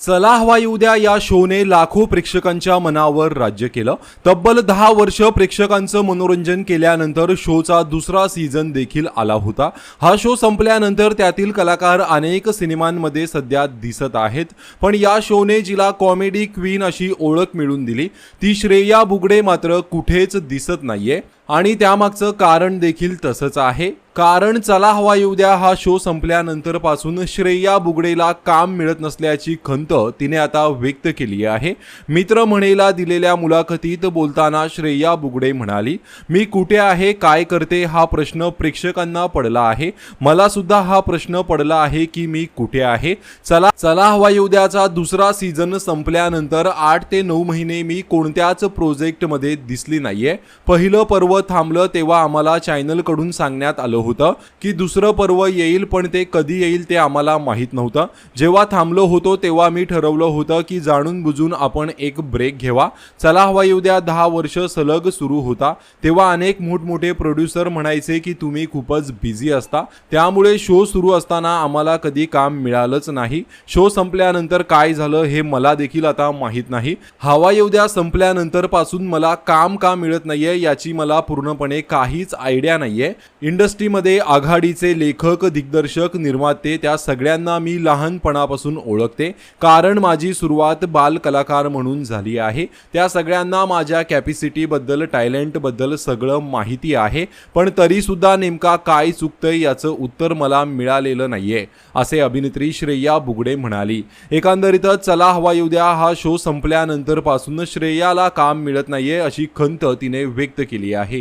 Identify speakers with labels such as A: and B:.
A: चला हवा येऊ द्या या शोने लाखो प्रेक्षकांच्या मनावर राज्य केलं। तब्बल 10 वर्ष प्रेक्षकांचं मनोरंजन केल्यानंतर शोचा दुसरा सीझन देखील आला होता। हा शो संपल्यानंतर त्यातील कलाकार अनेक सिनेमांमध्ये सध्या दिसत आहेत, पण या शोने जिला कॉमेडी क्वीन अशी ओळख मिळवून दिली ती श्रेया बुगडे मात्र कुठेच दिसत नाहीये आणि त्यामागचं कारण देखील तसंच आहे। कारण चला हवा येऊ द्या हा शो संपल्यानंतर पासून श्रेया बुगडेला काम मिळत नसल्याची खंत तिने आता व्यक्त केली आहे। मित्र म्हणेला दिलेल्या मुलाखतीत बोलताना श्रेया बुगडे म्हणाली, मी कुठे आहे, काय करते हा प्रश्न प्रेक्षकांना पडला आहे। मला सुद्धा हा प्रश्न पडला आहे की मी कुठे आहे। चला हवा येऊ द्याचा दुसरा सीझन संपल्यानंतर 8 ते 9 महिने मी कोणत्याच प्रोजेक्टमध्ये दिसली नाहीये। पहिलं पर्व थांबलं तेव्हा आम्हाला चॅनल कडून सांगण्यात आलं होतं की दुसरं पर्व येईल, पण ते कधी येईल ते आम्हाला माहित नव्हतं। जेव्हा थांबलो होतो तेव्हा मी ठरवलं होतं की जाणून बुजून आपण एक ब्रेक घ्यावा। चला हवा येऊ द्या 10 वर्ष सलग सुरू होता तेव्हा अनेक मोठमोठे प्रोड्युसर म्हणायचे की तुम्ही खूपच बिझी असता, त्यामुळे शो सुरू असताना आम्हाला कधी काम मिळालंच नाही। शो संपल्यानंतर काय झालं हे मला देखील आता माहित नाही। हवा येऊ द्या संपल्यानंतर पासून मला काम का मिळत नाहीये याची मला पूर्णपणे काहीच आयडिया नाहीये। इंडस्ट्रीमध्ये आघाडीचे लेखक, दिग्दर्शक, निर्माते त्या सगळ्यांना मी लहानपणापासून ओळखते, कारण माझी सुरुवात बाल कलाकार म्हणून झाली आहे। त्या सगळ्यांना माझ्या कॅपॅसिटी बद्दल, टॅलेंट बद्दल सगळं माहिती आहे, पण तरी सुद्धा नेमका काय चुकतंय याचं उत्तर मला मिळालेलं नाहीये, असे अभिनेत्री श्रेया बुगडे म्हणाली। एकंदरीतच चला हवा येऊ द्या हा शो संपल्यानंतर पासून श्रेयाला काम मिळत नाहीये अशी खंत तिने व्यक्त केली आहे।